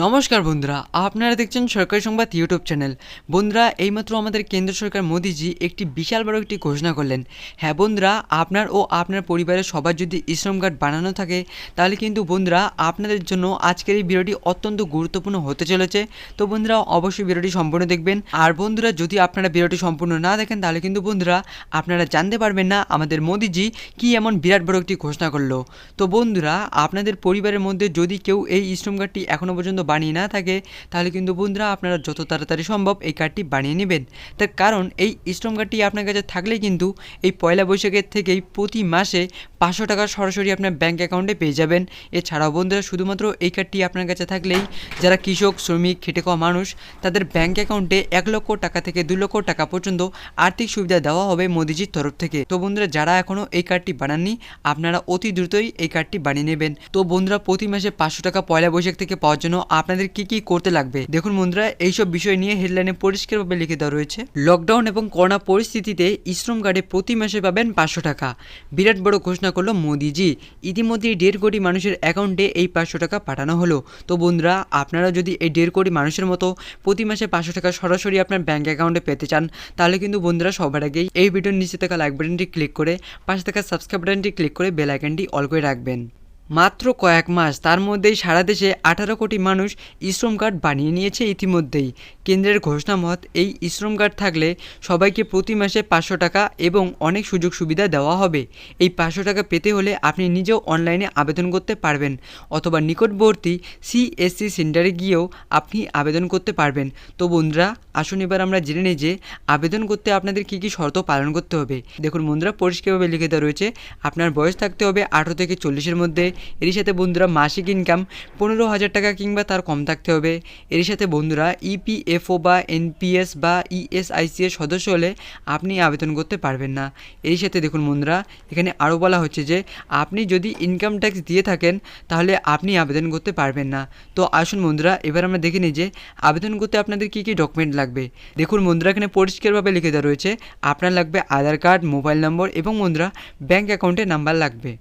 নমস্কার বন্ধুরা, আপনারা দেখছেন সরকারি সংবাদ ইউটিউব চ্যানেল। বন্ধুরা, এইমাত্র আমাদের কেন্দ্র সরকার মোদিজি একটি বিশাল বড় একটি ঘোষণা করলেন। হ্যাঁ বন্ধুরা, আপনার ও আপনার পরিবারের সবার যদি শ্রম কার্ড বানানো থাকে তাহলে কিন্তু বন্ধুরা আপনাদের জন্য আজকের এই ভিডিওটি অত্যন্ত গুরুত্বপূর্ণ হতে চলেছে। তো বন্ধুরা অবশ্যই ভিডিওটি সম্পূর্ণ দেখবেন। আর বন্ধুরা যদি আপনারা ভিডিওটি সম্পূর্ণ না দেখেন তাহলে কিন্তু বন্ধুরা আপনারা জানতে পারবেন না আমাদের মোদিজি কি এমন বিরাট বড় একটি ঘোষণা করলো। তো বন্ধুরা আপনাদের পরিবারের মধ্যে যদি কেউ এই শ্রম কার্ডটি এখনও পর্যন্ত বানিয়ে না থাকে তাহলে কিন্তু বন্ধুরা আপনারা যত তাড়াতাড়ি সম্ভব এই কার্ডটি বানিয়ে নেবেন। তার কারণ এই শ্রম কার্ডটি আপনার কাছে থাকলে কিন্তু এই পয়লা বৈশাখের থেকেই প্রতি মাসে 500 টাকা সরাসরি আপনার ব্যাঙ্ক অ্যাকাউন্টে পেয়ে যাবেন। এছাড়াও বন্ধুরা শুধুমাত্র এই কার্ডটি আপনার কাছে থাকলেই যারা কৃষক, শ্রমিক, খেটে খাওয়া মানুষ তাদের ব্যাঙ্ক অ্যাকাউন্টে 1 লক্ষ টাকা থেকে 2 লক্ষ টাকা পর্যন্ত আর্থিক সুবিধা দেওয়া হবে মোদিজির তরফ থেকে। তো বন্ধুরা যারা এখনও এই কার্ডটি বানাননি আপনারা অতি দ্রুতই এই কার্ডটি বানিয়ে নেবেন। তো বন্ধুরা প্রতি মাসে 500 টাকা পয়লা বৈশাখ থেকে পাওয়ার জন্য আপনাদের কি কি করতে লাগবে দেখুন বন্ধুরা, এইসব বিষয় নিয়ে হেডলাইনে পরিষ্কারভাবে লিখে দেওয়া রয়েছে। লকডাউন এবং করোনা পরিস্থিতিতে শ্রম কার্ডে প্রতি মাসে পাবেন 500 টাকা। বিরাট বড় ঘোষণা করলো মোদিজি। ইতিমধ্যে 1.5 কোটি মানুষের অ্যাকাউন্টে এই 500 টাকা পাঠানো হলো। তো বন্ধুরা আপনারা যদি এই 1.5 কোটি মানুষের মতো প্রতি মাসে 500 টাকা সরাসরি আপনার ব্যাঙ্ক অ্যাকাউন্টে পেতে চান তাহলে কিন্তু বন্ধুরা সবার আগেই এই ভিডিওর নিচে থাকা লাইক বাটনটি ক্লিক করে পাশে থাকা সাবস্ক্রাইব বাটনটি ক্লিক করে বেল আইকনটি অল করে রাখবেন। মাত্র কয়েক মাস তার মধ্যেই সারা দেশে 18 কোটি মানুষ শ্রম কার্ড বানিয়ে নিয়েছে ইতিমধ্যেই। কেন্দ্রের ঘোষণা মত এই শ্রম কার্ড থাকলে সবাইকে প্রতি মাসে 500 টাকা এবং অনেক সুযোগ সুবিধা দেওয়া হবে। এই 500 টাকা পেতে হলে আপনি নিজেও অনলাইনে আবেদন করতে পারবেন অথবা নিকটবর্তী সিএসসি সেন্টারে গিয়েও আপনি আবেদন করতে পারবেন। তো বন্ধুরা আসুন এবার আমরা জেনে নিই যে আবেদন করতে আপনাদের কী কী শর্ত পালন করতে হবে। দেখুন বন্ধুরা পরিষ্কারভাবে লিখে দেওয়া রয়েছে। আপনার বয়স থাকতে হবে 18 থেকে 40-এর মধ্যে। এর সাথে বন্ধুরা মাসিক ইনকাম 15,000 টাকা কিংবা তার কম থাকতে হবে। এর সাথে বন্ধুরা ইপিএফও বা এনপিএস বা ইএসআইসি এর সদস্য হলে আপনি আবেদন করতে পারবেন না। এর সাথে দেখুন বন্ধুরা এখানে আরও বলা হচ্ছে যে আপনি যদি ইনকাম ট্যাক্স দিয়ে থাকেন তাহলে আপনি আবেদন করতে পারবেন না। তো আসুন বন্ধুরা এবার আমরা দেখে নিই যে আবেদন করতে আপনাদের কী কী ডকুমেন্ট লাগবে। দেখুন বন্ধুরা এখানে পরিষ্কারভাবে লিখে দেওয়া রয়েছে। আপনার লাগবে আধার কার্ড, মোবাইল নম্বর এবং বন্ধুরা ব্যাঙ্ক অ্যাকাউন্টের নাম্বার লাগবে।